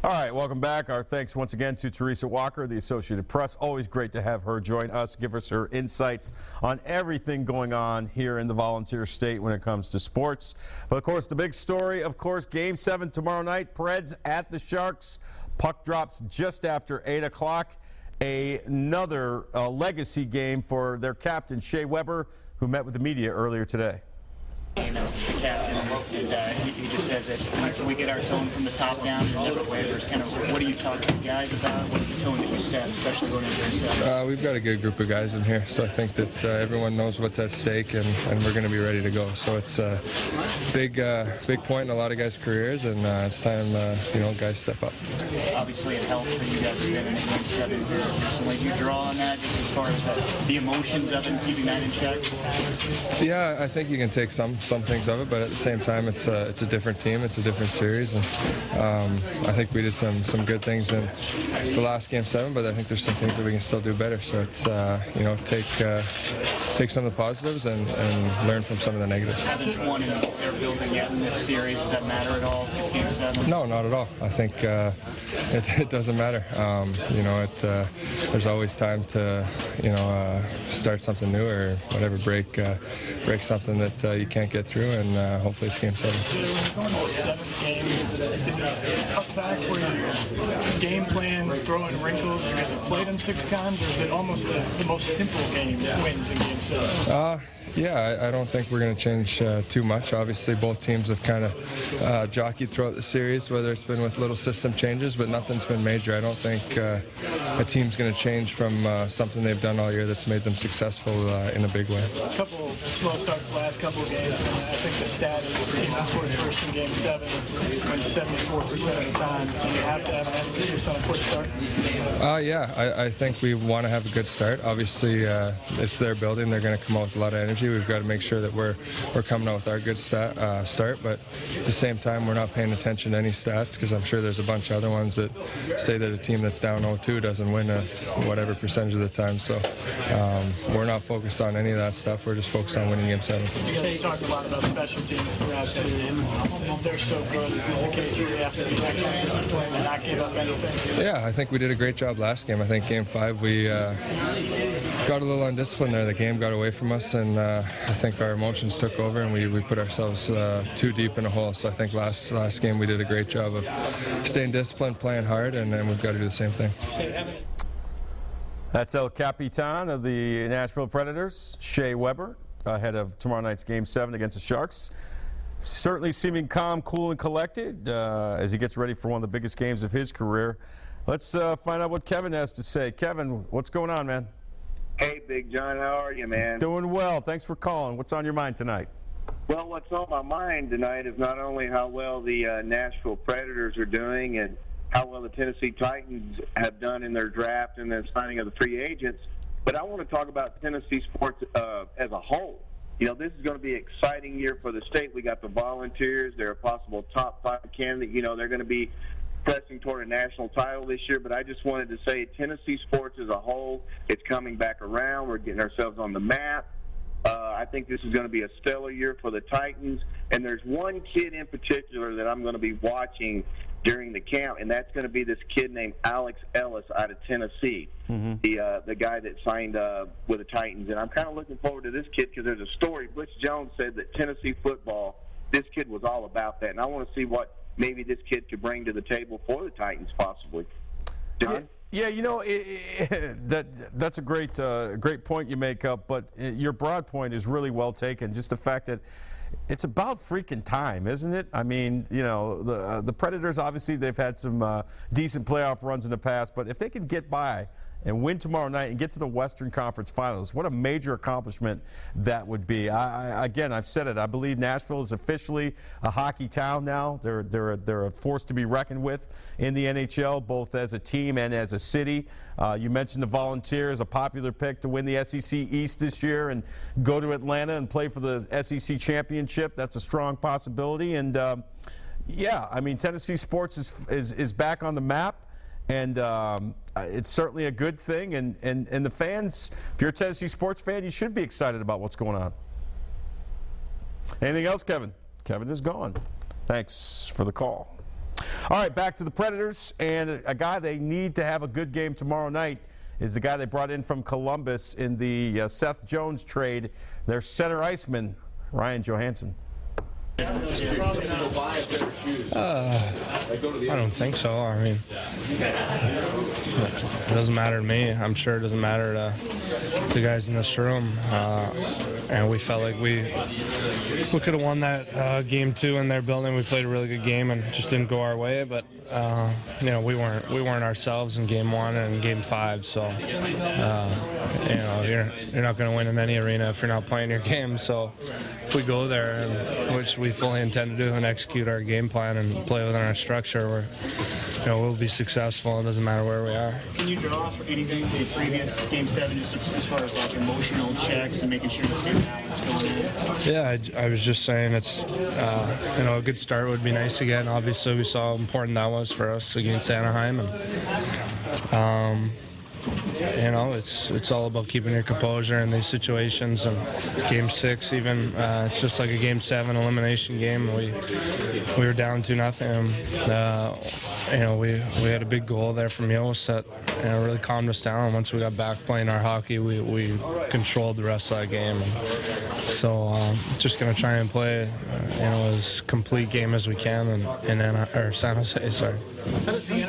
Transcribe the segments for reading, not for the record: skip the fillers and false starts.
All right, welcome back. Our thanks once again to Teresa Walker, the Associated Press. Always great to have her join us, give us her insights on everything going on here in the Volunteer State when it comes to sports. But, of course, the big story, of course, Game 7 tomorrow night. Preds at the Sharks. Puck drops just after 8 o'clock. Another legacy game for their captain, Shea Weber, who met with the media earlier today. You know, the captain, and he just says that we get our tone from the top down and never wavers. Kind of, what are you talking to the guys about? What's the tone that you set, especially going into Game 7? We've got a good group of guys in here, so I think that everyone knows what's at stake, and we're going to be ready to go. So it's a big point in a lot of guys' careers, and it's time guys step up. Obviously, it helps that you guys have been in Game 7 here recently. Do you draw on that just as far as the emotions of it, keeping that in check? Yeah, I think you can take some things of it, but at the same time, it's a different team, it's a different series, and I think we did some good things in the last Game 7, but I think there's some things that we can still do better. So it's take some of the positives and learn from some of the negatives. Haven't won in their building yet in this series. Does that matter at all? It's Game 7. No, not at all. I think it doesn't matter. There's always time to start something new or whatever, break something that you can't get through, and hopefully it's Game 7. When you're going to the 7th game, is it a fact where your game plan, throwing wrinkles, you guys have played them 6 times, or is it almost the most simple game that wins in Game 7? Yeah, I don't think we're going to change too much. Obviously, both teams have kind of jockeyed throughout the series, whether it's been with little system changes, but nothing's been major. I don't think a team's going to change from something they've done all year that's made them successful in a big way. A couple slow starts the last couple of games, and I think the stat is the team that scores first in Game 7 wins 74% of the time. Do you have to have an emphasis on a quick start? Yeah, I think we want to have a good start. Obviously, it's their building. They're going to come out with a lot of energy. We've got to make sure that we're coming out with our good start, but at the same time, we're not paying attention to any stats, because I'm sure there's a bunch of other ones that say that a team that's down 0-2 doesn't win whatever percentage of the time. So we're not focused on any of that stuff. We're just focused on winning Game 7. You talked a lot about special teams throughout too. They're so good. Is this a case where you have to be extra disciplined and not give up anything? Yeah, I think we did a great job last game. I think Game 5 we got a little undisciplined there. The game got away from us, and I think our emotions took over, and we put ourselves too deep in a hole. So I think last game we did a great job of staying disciplined, playing hard, and we've got to do the same thing. That's El Capitan of the Nashville Predators, Shea Weber, ahead of tomorrow night's Game 7 against the Sharks. Certainly seeming calm, cool, and collected as he gets ready for one of the biggest games of his career. Let's find out what Kevin has to say. Kevin, what's going on, man? Hey, Big John, how are you, man? Doing well. Thanks for calling. What's on your mind tonight? Well, what's on my mind tonight is not only how well the Nashville Predators are doing and how well the Tennessee Titans have done in their draft and the signing of the free agents, but I want to talk about Tennessee sports as a whole. You know, this is going to be an exciting year for the state. We got the Volunteers. They're a possible top 5 candidate. You know, they're going to be pressing toward a national title this year, but I just wanted to say Tennessee sports as a whole, it's coming back around. We're getting ourselves on the map. I think this is going to be a stellar year for the Titans, and there's one kid in particular that I'm going to be watching during the camp, and that's going to be this kid named Alex Ellis out of Tennessee, the guy that signed with the Titans. And I'm kind of looking forward to this kid because there's a story. Butch Jones said that Tennessee football, this kid was all about that, and I want to see what maybe this kid could bring to the table for the Titans possibly. John? Yeah, you know, that's a great point you make up, but your broad point is really well taken. Just the fact that it's about freaking time, isn't it? I mean, you know, the Predators, obviously, they've had some decent playoff runs in the past, but if they can get by and win tomorrow night and get to the Western Conference Finals, what a major accomplishment that would be. Again, I've said it. I believe Nashville is officially a hockey town now. They're a force to be reckoned with in the NHL, both as a team and as a city. You mentioned the Volunteers, a popular pick to win the SEC East this year and go to Atlanta and play for the SEC championship. That's a strong possibility. And, yeah, I mean, Tennessee sports is back on the map. And it's certainly a good thing. And the fans, if you're a Tennessee sports fan, you should be excited about what's going on. Anything else, Kevin? Kevin is gone. Thanks for the call. All right, back to the Predators, and a guy they need to have a good game tomorrow night is the guy they brought in from Columbus in the Seth Jones trade, their center iceman, Ryan Johansson. I don't think so. I mean, it doesn't matter to me. I'm sure it doesn't matter to the guys in this room. And we felt like we could have won that game 2 in their building. We played a really good game and just didn't go our way. But you know, we weren't ourselves in game 1 and game 5. So you know, you're not going to win in any arena if you're not playing your game. So if we go there, and, which we fully intend to do, and execute our game plan and play within our structure, we'll be successful. It doesn't matter where we are. Can you draw for anything from the previous Game 7, just as far as like emotional checks and making sure to stay balanced going in? Yeah, I was just saying it's you know, a good start would be nice again. Obviously, we saw how important that was for us against Anaheim, and you know, it's all about keeping your composure in these situations. And Game 6, even it's just like a Game 7 elimination game. We were down 2-0. You know, we had a big goal there from Yost that, you know, really calmed us down. Once we got back playing our hockey, we controlled the rest of that game. So just going to try and play, you know, as complete game as we can in San Jose. Sorry. How does the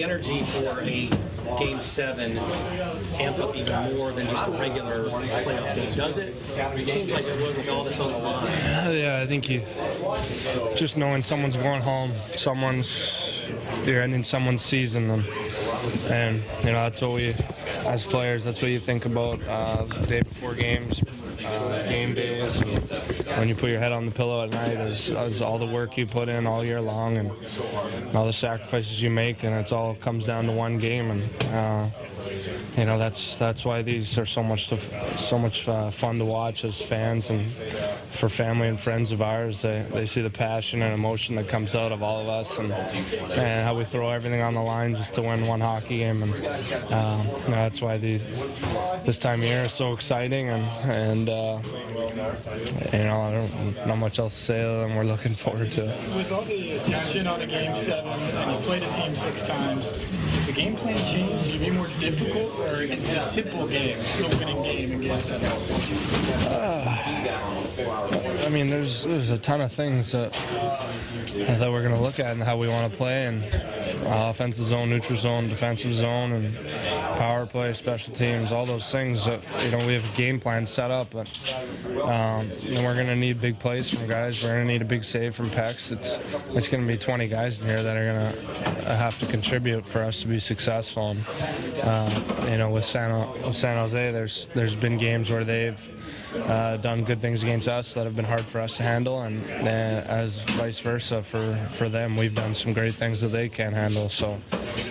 energy for a Game 7 amp up even more than just a regular playoff game? Does it? It seems like it would with all that's on the line. Yeah, I think you just knowing someone's going home, you're ending someone's season, and you know, that's what we, as players, that's what you think about the day before games. Game days, and when you put your head on the pillow at night, is all the work you put in all year long and all the sacrifices you make, and it all comes down to one game. And you know, that's why these are so much fun to watch as fans, and for family and friends of ours. They see the passion and emotion that comes out of all of us, and how we throw everything on the line just to win one hockey game. And you know, that's why this time of year is so exciting, and you know, I don't know much else to say other than we're looking forward to it. With all the attention on a Game 7, and you played a team 6 times, does the game plan change? Should it be more difficult, or is it a simple game, the winning game in Game 7? I mean, there's a ton of things that we're going to look at and how we want to play, and offensive zone, neutral zone, defensive zone, and power play, special teams, all those things that, you know, we have a game plan set up, but and we're going to need big plays from guys. We're going to need a big save from Pex. It's going to be 20 guys in here that are going to have to contribute for us to be successful. And you know, with San Jose, there's been games where they've done good things against us that have been hard for us to handle, and as vice versa for them, we've done some great things that they can't handle. So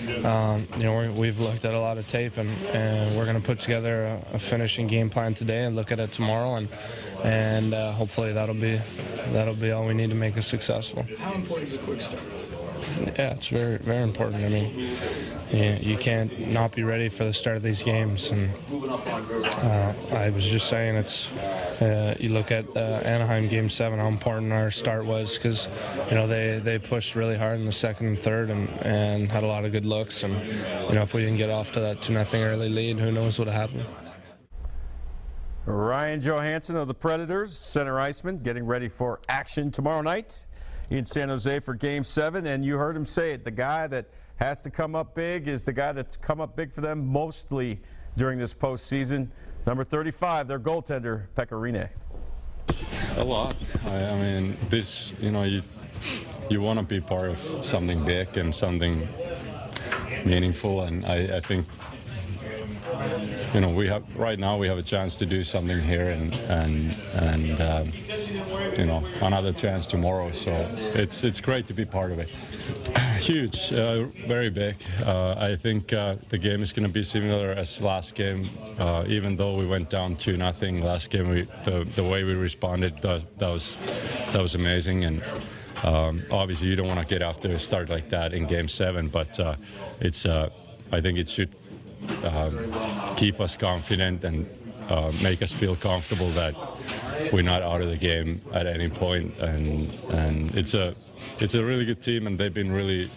you know, we've looked at a lot of tape, and we're going to put together a finishing game plan today and look at it tomorrow, and hopefully that'll be all we need to make us successful. How important is a quick start? Yeah, it's very, very important. I mean, you can't not be ready for the start of these games. And I was just saying, it's you look at Anaheim Game 7, how important our start was, because you know, they pushed really hard in the second and third, and had a lot of good looks. And you know, if we didn't get off to that 2-0 early lead, who knows what would have happened. Ryan Johansson of the Predators, center iceman, getting ready for action tomorrow night in San Jose for Game 7. And you heard him say it, the guy that has to come up big is the guy that's come up big for them mostly during this postseason. Number 35, their goaltender, Pecorine. A lot. I mean, this, you know, you want to be part of something big and something meaningful, and I think, you know, right now we have a chance to do something here, and you know, another chance tomorrow. So it's great to be part of it. Huge, very big. I think the game is going to be similar as last game. Even though we went down 2-0 last game, the way we responded, that was amazing. And obviously you don't want to get off to a start like that in Game 7, but I think it should keep us confident and make us feel comfortable that we're not out of the game at any point. And it's a it's a really good team, and they've been really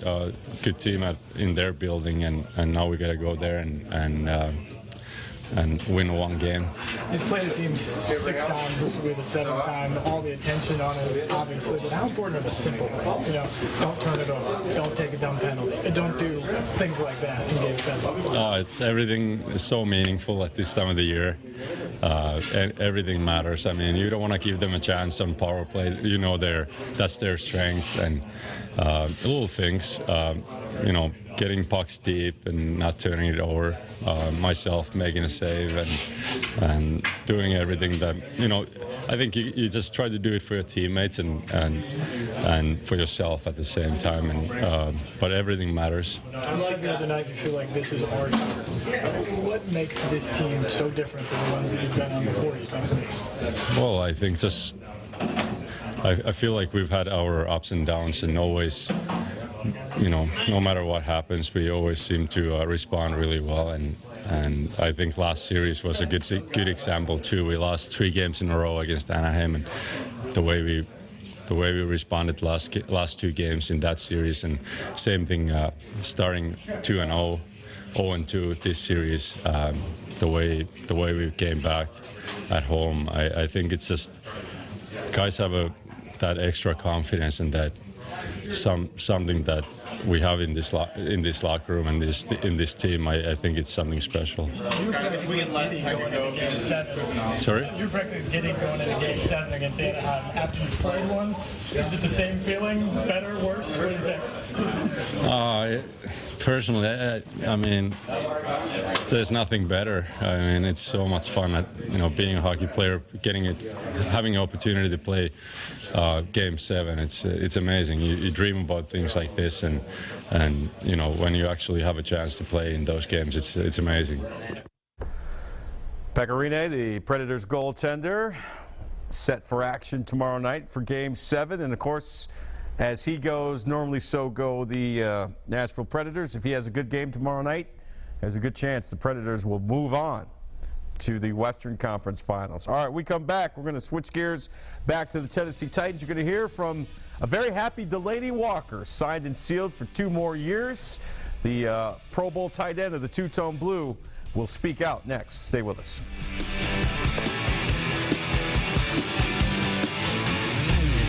good team in their building, and now we got to go there and win one game. You've played the team 6 times. This will be the 7th time. All the attention on it, obviously. But how important are the simple things? You know, don't turn it over. Don't take a dumb penalty. And don't do things like that in Game 7. It's everything is so meaningful at this time of the year. And everything matters. I mean, you don't want to give them a chance on power play. You know, that's their strength, and little things. You know, getting pucks deep and not turning it over. Myself making a save and doing everything that, you know, I think you just try to do it for your teammates and for yourself at the same time. And but everything matters. You said the other night you feel like this is our year. What makes this team so different than the ones that you've been on before? You think? Well, I think just I feel like we've had our ups and downs, and always, you know, no matter what happens, we always seem to respond really well. And I think last series was a good example too. We lost 3 games in a row against Anaheim, and the way we responded last 2 games in that series, and same thing starting 2-0, 0-2 this series. The way we came back at home, I think it's just guys have that extra confidence, and that something that we have in this locker room and in this team. I think it's something special. You were practically getting going into Game 7. Sorry? You were practically getting going into Game 7 against Anaheim after you played one. Is it the same feeling? Better, worse? What do you think? Personally, I mean, there's nothing better. I mean, it's so much fun, you know, being a hockey player, having an opportunity to play Game 7. It's amazing. You dream about things like this, and you know, when you actually have a chance to play in those games, it's amazing. Pecorine, the Predators goaltender, set for action tomorrow night for Game 7, and of course, as he goes, normally so go the Nashville Predators. If he has a good game tomorrow night, there's a good chance the Predators will move on to the Western Conference Finals. All right, we come back. We're going to switch gears back to the Tennessee Titans. You're going to hear from a very happy Delaney Walker, signed and sealed for 2 more years. The Pro Bowl tight end of the Two-Tone Blue will speak out next. Stay with us.